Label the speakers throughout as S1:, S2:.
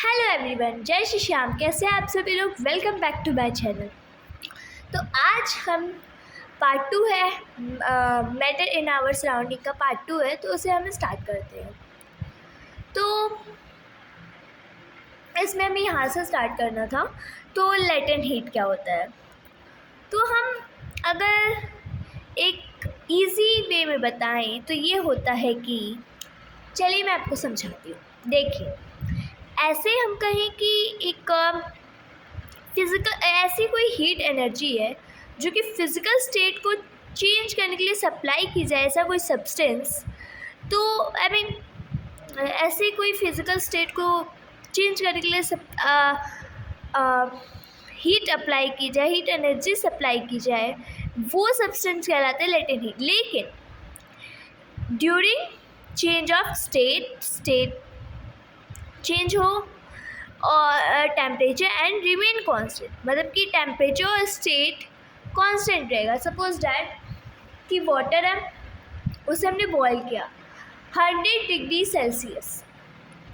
S1: Hello everyone, जय श्री श्याम। कैसे हैं आप सभी लोग? Welcome back to my channel. तो आज हम पार्ट 2 है मैटर इन आवर सराउंडिंग का पार्ट 2 है, तो उसे हम स्टार्ट करते हैं। तो इसमें हमें यहाँ से स्टार्ट करना था। तो लेटेंट हीट क्या होता है, तो हम अगर एक इजी वे में बताएं तो ये होता है कि चलिए मैं आपको समझाती हूँ। देखिए, ऐसे हम कहें कि एक फिज़िकल ऐसी कोई हीट एनर्जी है जो कि फिज़िकल स्टेट को चेंज करने के लिए सप्लाई की जाए, ऐसा कोई सब्सटेंस। तो आई मीन ऐसे कोई फिज़िकल स्टेट को चेंज करने के लिए हीट अप्लाई की जाए, हीट एनर्जी सप्लाई की जाए, वो सब्सटेंस कहलाते हैं लेटेंट हीट। लेकिन during change of state change हो और टेम्परेचर एंड रिमेन कांस्टेंट, मतलब कि टेम्परेचर और स्टेट कांस्टेंट रहेगा। सपोज डैट कि वाटर है, उसे हमने बॉयल किया 100 डिग्री सेल्सियस,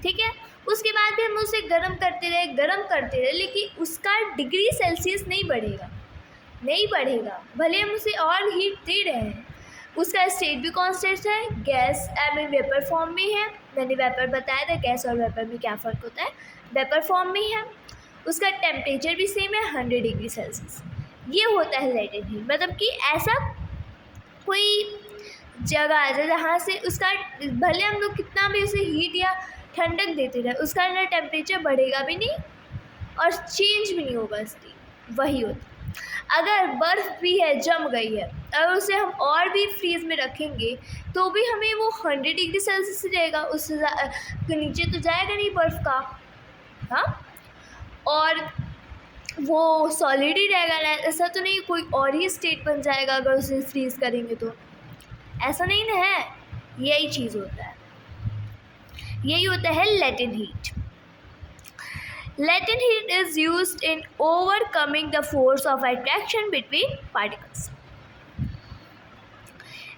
S1: ठीक है। उसके बाद भी हम उसे गर्म करते रहे, लेकिन उसका डिग्री सेल्सियस नहीं बढ़ेगा, भले हम उसे और हीट दे रहे हैं। उसका स्टेट भी कांस्टेंट है, gas I mean vapour form में है। मैंने वेपर बताया था, गैस और वेपर में क्या फ़र्क होता है, वेपर फॉर्म में है। उसका टेम्परेचर भी सेम है 100 डिग्री सेल्सियस। ये होता है लेटेंट हीट, मतलब कि ऐसा कोई जगह है जहाँ से उसका भले हम लोग कितना भी उसे हीट या ठंडक देते रहे, उसका ना टेम्परेचर बढ़ेगा भी नहीं और चेंज भी नहीं होगा स्टेट, वही होता है। अगर बर्फ़ भी है, जम गई है, अगर उसे हम और भी फ्रीज़ में रखेंगे तो भी हमें वो 100 डिग्री सेल्सियस रहेगा, उससे नीचे तो जाएगा नहीं बर्फ़ का, हाँ। और वो सॉलिड ही रहेगा ना, ऐसा तो नहीं कोई और ही स्टेट बन जाएगा अगर उसे फ्रीज़ करेंगे तो, ऐसा नहीं ना है। यही चीज़ होता है, यही होता है latent heat. Latent heat is used in overcoming the force of attraction between particles.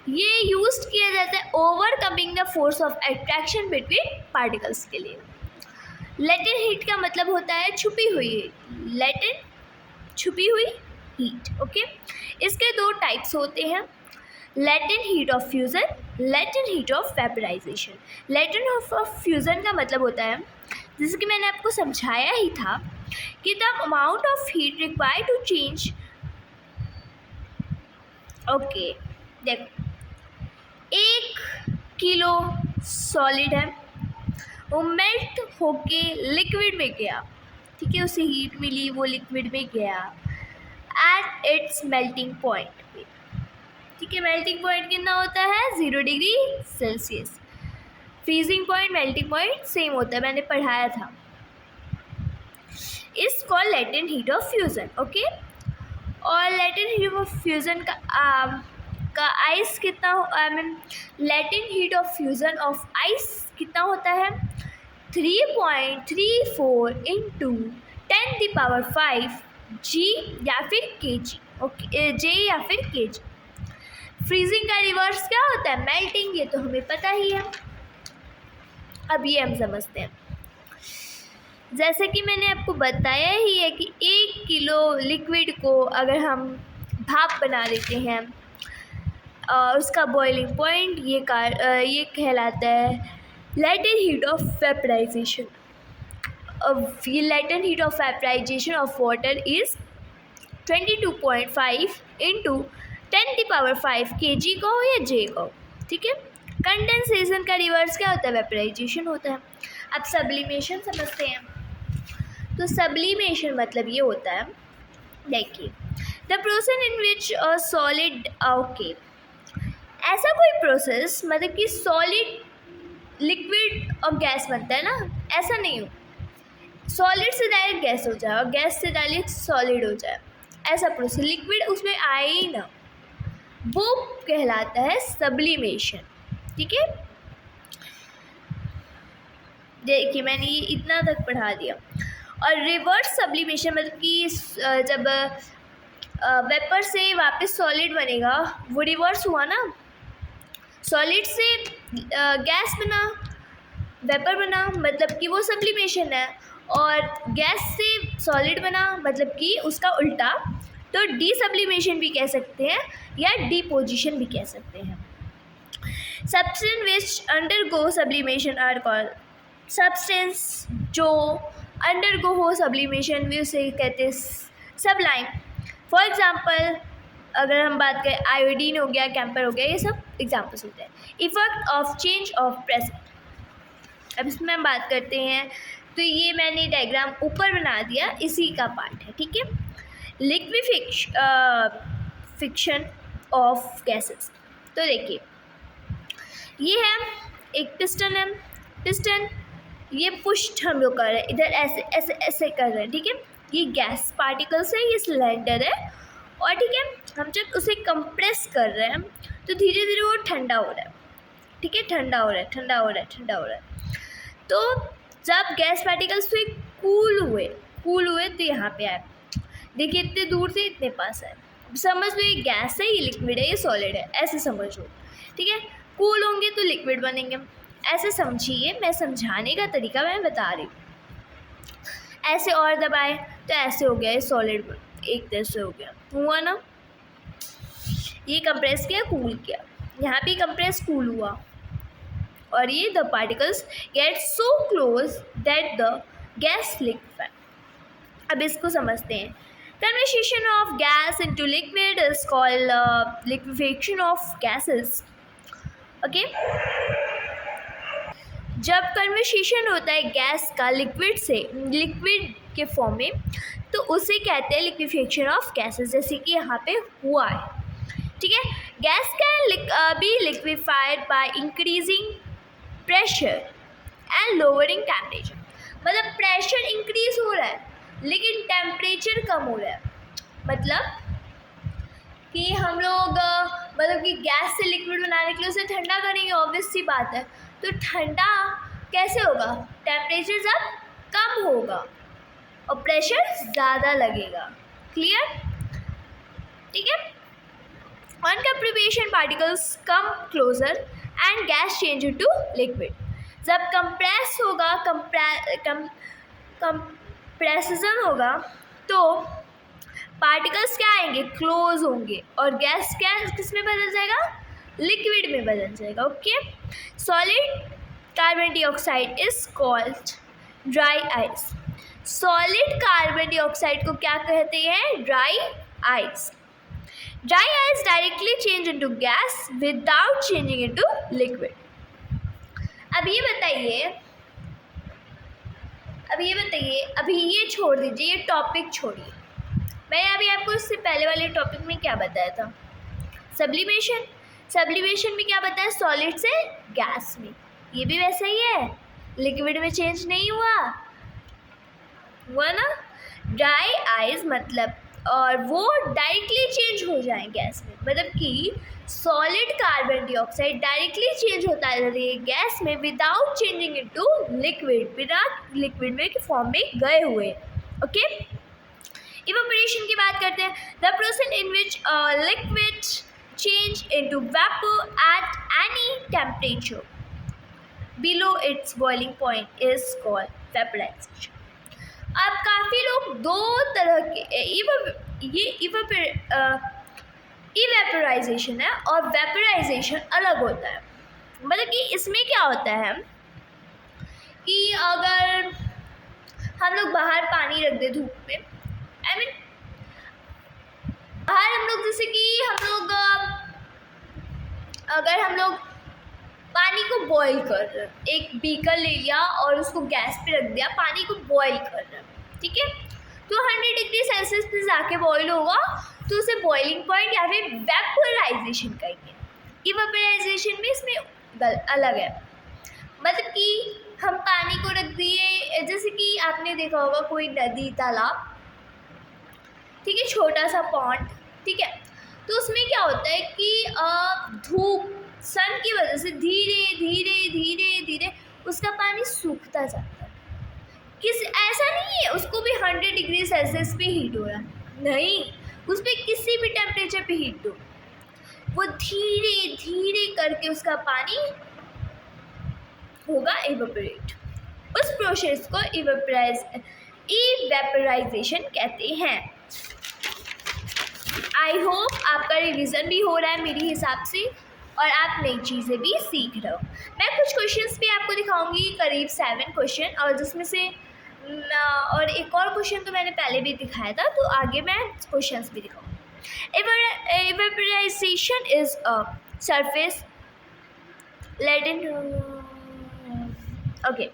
S1: ये यूज किया जाता है overcoming the force of attraction between particles के लिए। लेटेंट हीट का मतलब होता है छुपी हुई हीट, लेटेंट छुपी हुई हीट, ओके। इसके दो टाइप्स होते हैं, latent heat of fusion, latent heat of vaporisation. Latent of fusion का मतलब होता है, जैसे कि मैंने आपको समझाया ही था, कि the amount of heat required to change, okay. देखो, 1 किलो सॉलिड है, वो मेल्ट होके लिक्विड में गया, ठीक है, उसे हीट मिली, वो लिक्विड में गया एट इट्स मेल्टिंग पॉइंट पे, ठीक है। मेल्टिंग पॉइंट कितना होता है? 0 degree Celsius. Freezing point, melting point same होता है, मैंने पढ़ाया था। इस called latent heat of fusion, okay. और लेटेंट हीट ऑफ फ्यूज़न का आइस कितना, I mean latent heat of fusion of ice कितना होता है? 3.34 इंटू 10⁵ जी या फिर kg, ओके, जे या फिर kg। फ्रीजिंग का रिवर्स क्या होता है? मेल्टिंग, ये तो हमें पता ही है। अब ये हम समझते हैं, जैसे कि मैंने आपको बताया ही है कि 1 किलो लिक्विड को अगर हम भाप बना देते हैं, उसका बॉइलिंग पॉइंट ये कहलाता है लेटेंट हीट ऑफ वेपराइजेशन। ये latent heat of vaporisation of water is 22.5 into 10⁵ kg को या जे को, ठीक है। कंडेंसेशन का रिवर्स क्या होता है? वेपराइजेशन होता है। अब सब्लिमेशन समझते हैं। तो सब्लिमेशन मतलब ये होता है, देखिए, the process in which a solid, okay, ऐसा कोई प्रोसेस मतलब कि सॉलिड लिक्विड और गैस बनता है ना, ऐसा नहीं हो सॉलिड से डायरेक्ट गैस हो जाए और गैस से डायरेक्ट सॉलिड हो जाए, ऐसा प्रोसेस, लिक्विड उसमें आए ही ना, वो कहलाता है सब्लिमेशन, ठीक है। देखिए, मैंने ये इतना तक पढ़ा दिया। और रिवर्स सब्लिमेशन मतलब कि जब वेपर से वापस सॉलिड बनेगा, वो रिवर्स हुआ ना, सॉलिड से गैस बना, वेपर बना, मतलब कि वो सब्लिमेशन है। और गैस से सॉलिड बना, मतलब कि उसका उल्टा, तो डीसब्लिमेशन भी कह सकते हैं या डिपोजिशन भी कह सकते हैं। Substance which undergo sublimation are called, substance जो अंडरगो हो सब्लिमेशन भी उसे कहते हैं सबलाइम। फॉर एग्जाम्पल अगर हम बात करें आयोडीन हो गया, कैम्पर हो गया, ये सब एग्जाम्पल्स होते हैं। Effect of change of pressure, अब इसमें हम बात करते हैं, तो ये मैंने डायग्राम ऊपर बना दिया, इसी का पार्ट है, ठीक है। लिक्विफिक्शन ऑफ गैसेस, तो देखिए ये है एक पिस्टन है, पिस्टन ये पुश हम लोग कर रहे हैं, इधर ऐसे ऐसे ऐसे कर रहे हैं, ठीक है। ये गैस पार्टिकल्स है, ये सिलेंडर है, और ठीक है हम जब उसे कंप्रेस कर रहे हैं तो धीरे धीरे वो ठंडा हो रहा है, ठीक है, ठंडा हो रहा है, ठंडा हो रहा है, ठंडा हो रहा है। तो जब गैस पार्टिकल्स फिर कूल हुए तो यहाँ पे आए, देखिए इतने दूर से इतने पास है, समझ लो ये गैस है, ये लिक्विड है, ये सॉलिड है, ऐसे समझ लो, ठीक है। कूल होंगे तो लिक्विड बनेंगे, ऐसे समझिए, मैं समझाने का तरीका मैं बता रही हूँ। ऐसे और दबाए तो ऐसे हो गया, ये सॉलिड एक तरह से हो गया, हुआ ना। ये कंप्रेस किया, कूल किया, यहाँ पे कंप्रेस कूल हुआ, और ये the particles get so close that the gas liquefy. अब इसको समझते हैं। Conversation of gas into liquid is called liquefaction of gases, okay. जब कन्वर्सेशन होता है गैस का लिक्विड से, लिक्विड के फॉर्म में, तो उसे कहते हैं लिक्विफिकेशन ऑफ गैसेस, जैसे कि यहाँ पे हुआ है, ठीक है। Gas can be liquefied by increasing pressure and lowering temperature, मतलब प्रेशर इंक्रीज हो रहा है लेकिन टेम्परेचर कम हो रहा है, मतलब कि हम लोग मतलब कि गैस से लिक्विड बनाने के लिए उसे ठंडा करेंगे, ऑब्वियस सी बात है। तो ठंडा कैसे होगा, टेम्परेचर जब कम होगा और प्रेशर ज़्यादा लगेगा, क्लियर, ठीक है। On compression particles come closer and gas change to liquid, जब कंप्रेस होगा, कंप्रेशन होगा तो पार्टिकल्स क्या आएंगे, क्लोज होंगे, और गैस क्या किस में बदल जाएगा, लिक्विड में बदल जाएगा, okay. Solid carbon dioxide is called dry ice, solid carbon dioxide को क्या कहते हैं, dry ice. Dry ice directly change into gas without changing into liquid. अब ये बताइए, अभी ये छोड़ दीजिए, ये टॉपिक छोड़िए, मैंने अभी आपको इससे पहले वाले टॉपिक में क्या बताया था, सब्लिमेशन, सब्लिमेशन में क्या बताया, सॉलिड से गैस में, ये भी वैसा ही है, लिक्विड में चेंज नहीं हुआ ना। ड्राई आइस मतलब, और वो डायरेक्टली चेंज हो जाए गैस में, मतलब कि solid carbon dioxide directly change होता है गैस में विदाउट चेंजिंग इनटू लिक्विड, बिना लिक्विड में फॉर्म में गए हुए, ओके। इवेपोरेशन की बात करते हैं, the process in which liquid change into vapour at any temperature below its boiling point is called vaporisation. अब काफ़ी लोग दो तरह के इवेपोराइजेशन है और वेपराइजेशन अलग होता है, मतलब कि इसमें क्या होता है कि अगर हम लोग बाहर पानी रख दे धूप में, आई मीन बाहर हम लोग, जैसे कि अगर हम लोग पानी को बॉईल कर रहे हैं, एक बीकर ले लिया और उसको गैस पे रख दिया, पानी को बॉईल कर रहे हैं, ठीक है, तो 100 डिग्री सेल्सियस पे जाके बॉईल होगा, तो उसे बॉइलिंग पॉइंट या फिर वेपराइजेशन कहेंगे। इवेपराइजेशन में इसमें अलग है, मतलब कि हम पानी को रख दिए, जैसे कि आपने देखा होगा कोई नदी तालाब, ठीक है, छोटा सा पॉन्ड, ठीक है, तो उसमें क्या होता है कि धूप सन की वजह से धीरे धीरे धीरे धीरे उसका पानी सूखता जाता है। ऐसा नहीं है उसको भी 100 डिग्री सेल्सियस पे हीट हो रहा है, नहीं, उस पर किसी भी टेम्परेचर पे हीट हो, वो धीरे धीरे करके उसका पानी होगा इवेपोरेट, उस प्रोसेस को इवेपराइजेशन कहते हैं। आई होप आपका रिवीजन भी हो रहा है मेरे हिसाब से और आप नई चीज़ें भी सीख रहे हो। मैं कुछ क्वेश्चंस भी आपको दिखाऊंगी, करीब 7 क्वेश्चन, और जिसमें से और एक और क्वेश्चन तो मैंने पहले भी दिखाया था, तो आगे मैं क्वेश्चंस भी दिखाऊंगी। Evaporization is a surface latent. Okay.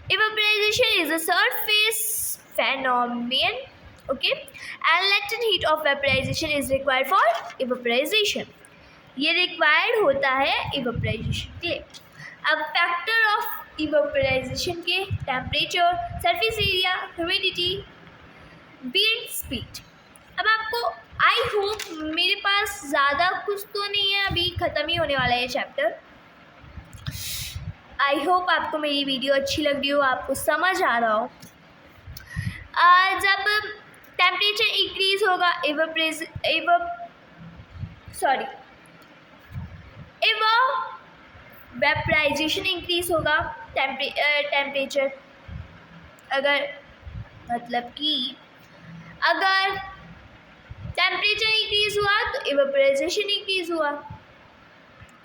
S1: Evaporization is a surface phenomenon. Okay. And latent heat of vaporization is required for evaporization. ये required होता है evaporization के लिए। अब factor of evaporization के temperature, surface area, humidity, wind speed। अब आपको I hope मेरे पास ज़्यादा कुछ तो नहीं है, अभी ख़त्म ही होने वाला है ये चैप्टर। आई होप आपको मेरी वीडियो अच्छी लग रही हो, आपको समझ आ रहा हो। जब टेम्परेचर इंक्रीज होगा वेपराइजेशन इंक्रीज होगा, टेम्परेचर अगर मतलब कि अगर टेम्परेचर इंक्रीज हुआ तो इवेपोराइजेशन इंक्रीज हुआ,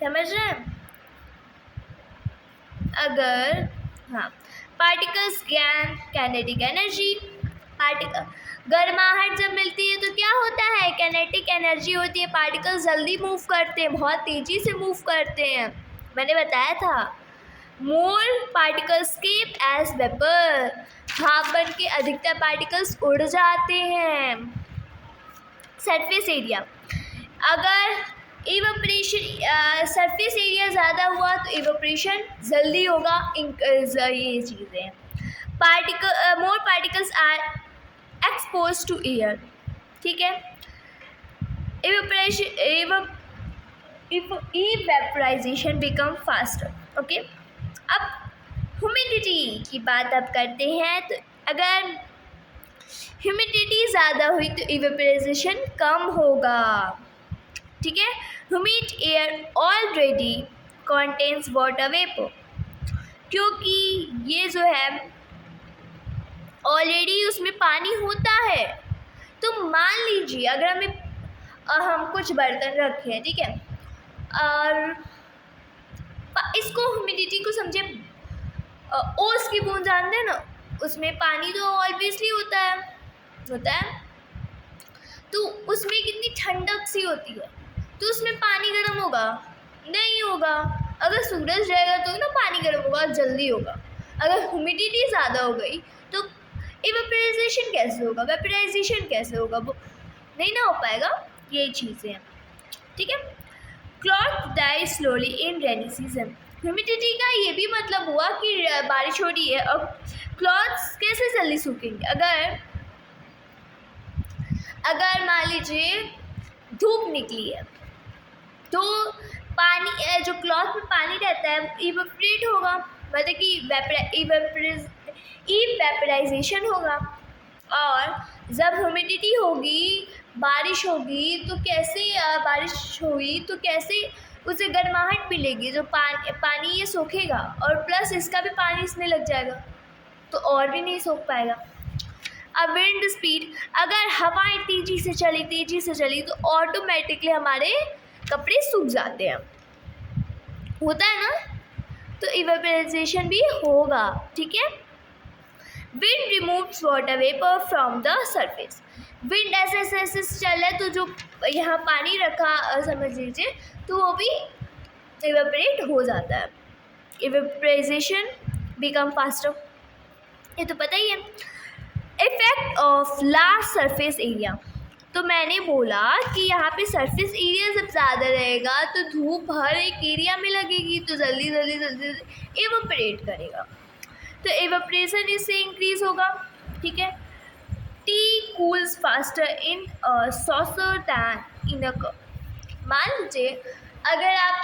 S1: समझ रहे हैं। अगर हाँ पार्टिकल्स गेन काइनेटिक एनर्जी, गर्माहट जब मिलती है तो क्या होता है, काइनेटिक एनर्जी होती है, पार्टिकल्स जल्दी मूव करते हैं, बहुत तेज़ी से मूव करते हैं। मैंने बताया था more particles escape as vapour, भाप बन के अधिकतर पार्टिकल्स उड़ जाते हैं। सरफेस एरिया, अगर इवेपोरेशन सरफेस एरिया ज़्यादा हुआ तो इवेपोरेशन जल्दी होगा, ये चीज़ें हैं। More particles are expose to air, ठीक है। Evaporisation become faster, okay. अब ह्यूमिडिटी की बात अब करते हैं, तो अगर ह्यूमिडिटी ज़्यादा हुई तो इवेपोराइजेशन कम होगा, ठीक है। Humid air already contains water vapour, क्योंकि ये जो है ऑलरेडी उसमें पानी होता है। तो मान लीजिए अगर हम कुछ बर्तन रखे हैं, ठीक है, और इसको ह्यूमिडिटी को समझे, ओस की बूंद जानते हैं ना, उसमें पानी तो ऑब्वियसली होता है, तो उसमें कितनी ठंडक सी होती है, तो उसमें पानी गर्म होगा नहीं होगा। अगर सूरज रहेगा तो ना पानी गर्म होगा, जल्दी होगा। अगर ह्यूमिडिटी ज़्यादा हो गई तो इवेपोराइजेशन कैसे होगा, वेपराइजेशन कैसे होगा, वो नहीं ना हो पाएगा। यही चीज़ें हैं, ठीक है। Cloth dry slowly in rainy season, humidity का ये भी मतलब हुआ कि बारिश हो रही है और क्लॉथ्स कैसे जल्दी सूखेंगे। अगर मान लीजिए धूप निकली है तो पानी जो क्लॉथ में पानी रहता है इवेपोरेट होगा, मतलब कि इवेपोराइजेशन होगा। और जब ह्यूमिडिटी होगी, बारिश होगी तो कैसे उसे गर्माहट मिलेगी, जो पानी ये सोखेगा और प्लस इसका भी पानी इसमें लग जाएगा तो और भी नहीं सोख पाएगा। अब विंड स्पीड, अगर हवाएं तेज़ी से चली तो ऑटोमेटिकली हमारे कपड़े सूख जाते हैं, होता है ना, तो इवेपोराइजेशन भी होगा, ठीक है। Wind removes water vapour from the surface, wind ऐसे चल रहा है तो जो यहाँ पानी रखा समझ लीजिए तो वो भी इवेपोरेट हो जाता है। इवेपोराइजेशन बिकम फास्टर, ये तो पता ही है। Effect of large surface area, तो मैंने बोला कि यहाँ पे सरफेस एरिया जब ज़्यादा रहेगा तो धूप हर एक एरिया में लगेगी तो जल्दी इवेपोरेट करेगा, तो इवेपोरेशन इससे इंक्रीज होगा, ठीक है। Tea cools faster in saucer than in a cup, मान लीजिए अगर आप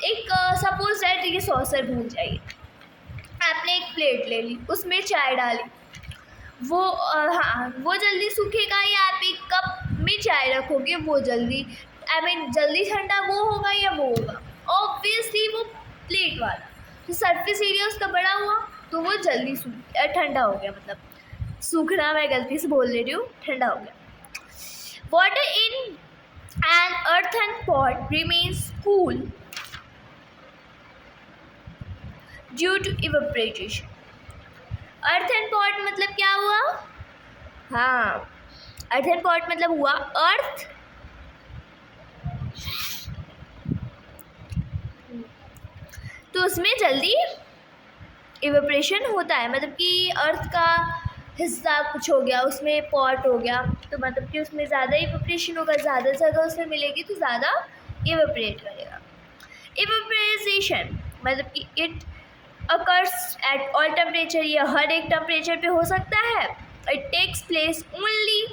S1: एक सपोज दैट ये सॉसर भूल जाइए, आपने एक प्लेट ले ली, उसमें चाय डाली, वो जल्दी सूखेगा, या आप एक कप में चाय रखोगे वो जल्दी ठंडा वो होगा या वो होगा, ऑब्वियसली वो प्लेट वाला, तो सरफेस एरिया उसका बड़ा हुआ तो वो जल्दी ठंडा हो गया, मतलब सूखना मैं गलती से बोल ले रही हूँ, ठंडा हो गया। Water in an earthen pot remains cool due to evaporation. earthen pot मतलब क्या हुआ? हाँ, earthen pot मतलब हुआ अर्थ तो उसमें जल्दी इवेपोरेशन होता है, मतलब कि अर्थ का हिस्सा कुछ हो गया, उसमें पॉट हो गया, तो मतलब कि उसमें ज़्यादा इवेपोरेशन होगा, ज़्यादा जगह उसमें मिलेगी तो ज़्यादा इवेपोरेट करेगा। इवेपोराइजेशन मतलब कि it occurs at all temperature, ये हर एक टेम्परेचर पे हो सकता है। It takes place only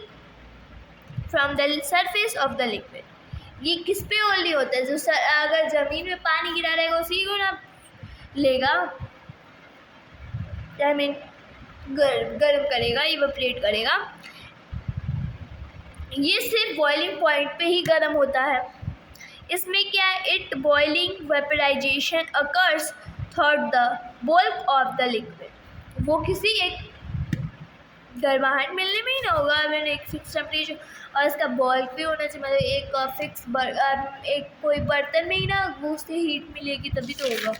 S1: from the surface of the liquid. ये किस पे ओनली होता है? जो अगर ज़मीन में पानी गिरा रहेगा उसी को ना लेगा, आई मीन गर्म करेगा, इवेपोरेट करेगा। ये सिर्फ बॉइलिंग पॉइंट पे ही गर्म होता है। इसमें क्या है? It boiling vaporisation occurs through the bulk of the liquid. वो किसी एक गर्माहट मिलने में ही ना होगा, मैंने एक फिक्स टेम्परेचर, और इसका बॉइल भी होना चाहिए, मतलब एक फिक्स एक कोई बर्तन में ही ना वो उससे हीट मिलेगी तभी तो होगा।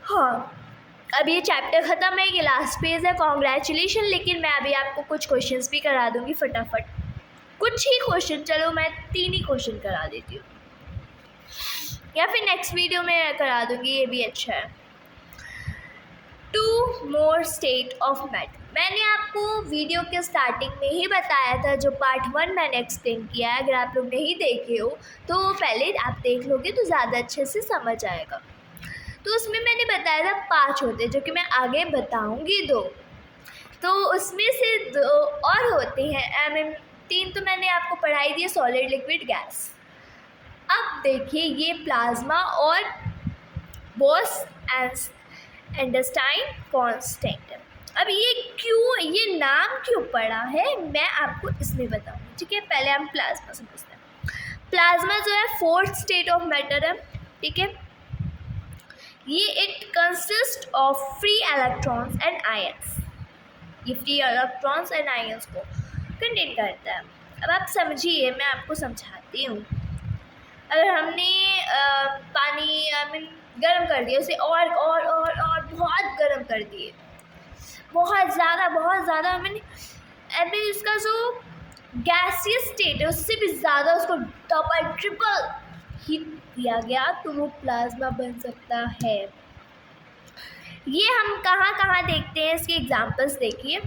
S1: हाँ, अब ये चैप्टर ख़त्म है, ये लास्ट पेज है, कॉन्ग्रेचुलेशन। लेकिन मैं अभी आपको कुछ क्वेश्चंस भी करा दूँगी फटाफट, कुछ ही क्वेश्चन, चलो मैं 3 ही क्वेश्चन करा देती हूँ, या फिर नेक्स्ट वीडियो में करा दूँगी, ये भी अच्छा है। 2 more स्टेट ऑफ मैटर। मैंने आपको वीडियो के स्टार्टिंग में ही बताया था, जो पार्ट 1 मैंने एक्सप्लेन किया है, अगर आप लोग नहीं देखे हो तो पहले आप देख लोगे तो ज़्यादा अच्छे से समझ आएगा। तो उसमें मैंने बताया था 5 होते हैं, जो कि मैं आगे बताऊंगी 2, तो उसमें से 2 और होते हैं, आई मीन 3 तो मैंने आपको पढ़ाई दी, सॉलिड, लिक्विड, गैस। अब देखिए ये प्लाज्मा और बोस-आइंस्टाइन कांस्टेंट। अब ये क्यों, ये नाम क्यों पड़ा है मैं आपको इसमें बताऊंगी, ठीक है। पहले हम प्लाज्मा समझते हैं। प्लाज्मा जो है 4th स्टेट ऑफ मैटर है, ठीक है। ये it consist of free electrons and ions, ये फ्री इलेक्ट्रॉन्स एंड आयंस को कंटेन करता है। अब आप समझिए, मैं आपको समझाती हूँ। अगर हमने पानी आई मीन गर्म कर दिया, उसे और बहुत गर्म कर दिए, बहुत ज़्यादा, आई मीन इसका जो गैसियस स्टेट है उससे भी ज़्यादा उसको डबल ट्रिपल हीट दिया गया तो वो प्लाज्मा बन सकता है। ये हम कहाँ देखते हैं, इसके एग्जांपल्स देखिए।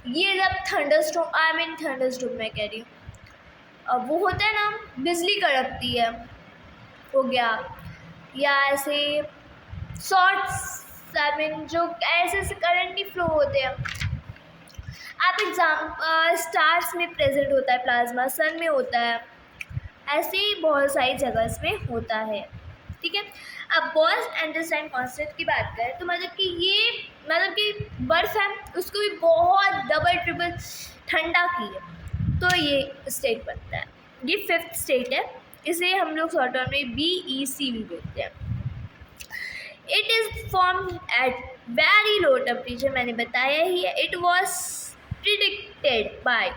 S1: ये जब थंडरस्टॉर्म मैं कह रही हूँ, अब वो होता है ना, बिजली कड़कती है, हो गया, या ऐसे शॉर्ट्स, आई मीन जो ऐसे करंट ही फ्लो होते हैं। आप स्टार्स में प्रेजेंट होता है प्लाज्मा, सन में होता है, ऐसे ही बहुत सारी जगह इसमें होता है, ठीक है। अब बोस-आइंस्टाइन कांस्टेंट की बात करें तो मतलब कि बर्फ़ है, उसको भी बहुत डबल ट्रिपल ठंडा किए तो ये स्टेट बनता है। ये 5th स्टेट है, इसे हम लोग शॉर्ट टर्म में BEC भी बोलते हैं। It is form at very low temperature, मैंने बताया ही है। It was predicted by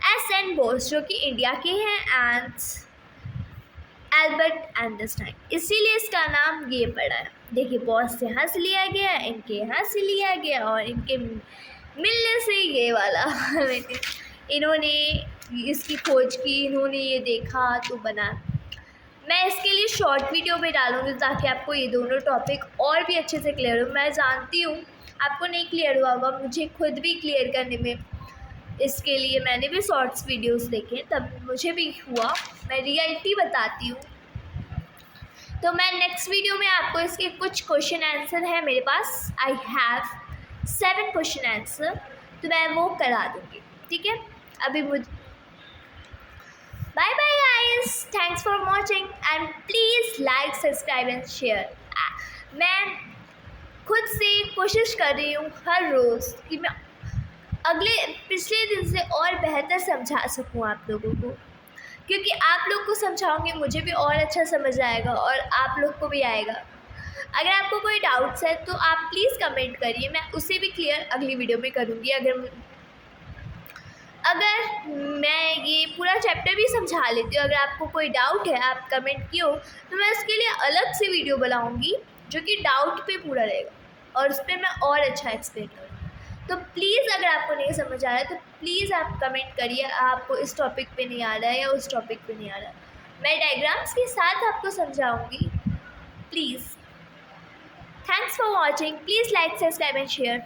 S1: S.N. Bose, जो कि इंडिया के हैं, एंड एल्बर्ट आइंस्टाइन, इसीलिए इसका नाम ये पड़ा है। देखिए बोस से यहाँ से लिया गया, इनके यहाँ से लिया गया, और इनके मिलने से ये वाला इन्होंने इसकी खोज की, इन्होंने ये देखा तो बना। मैं इसके लिए शॉर्ट वीडियो भी डालूँगी ताकि आपको ये दोनों टॉपिक और भी अच्छे से क्लियर हो। मैं जानती हूँ आपको नहीं क्लियर हुआ होगा, मुझे खुद भी क्लियर करने में, इसके लिए मैंने भी शॉर्ट्स वीडियोस देखे, तब मुझे भी हुआ, मैं रियलिटी बताती हूँ। तो मैं नेक्स्ट वीडियो में आपको इसके कुछ क्वेश्चन आंसर है मेरे पास, आई हैव 7 क्वेश्चन आंसर, तो मैं वो करा दूँगी, ठीक है। अभी bye bye guys, thanks for watching and please like, subscribe and share. मैं खुद से कोशिश कर रही हूँ हर रोज़ कि मैं पिछले दिन से और बेहतर समझा सकूं आप लोगों को, क्योंकि आप लोग को समझाऊंगी मुझे भी और अच्छा समझ आएगा और आप लोग को भी आएगा। अगर आपको कोई डाउट्स है तो आप प्लीज़ कमेंट करिए, मैं उसे भी क्लियर अगली वीडियो में करूँगी। अगर मैं ये पूरा चैप्टर भी समझा लेती हूँ, अगर आपको कोई डाउट है, आप कमेंट किए हो, तो मैं उसके लिए अलग से वीडियो बनाऊँगी जो कि डाउट पे पूरा रहेगा और उस पर मैं और अच्छा एक्सप्लेन करूँगी। तो प्लीज़ अगर आपको नहीं समझ आ रहा है तो प्लीज़ आप कमेंट करिए, आपको इस टॉपिक पे नहीं आ रहा है या उस टॉपिक पे नहीं आ रहा है, मैं डायग्राम्स के साथ आपको समझाऊँगी। Please, thanks for watching, please like, subscribe and share.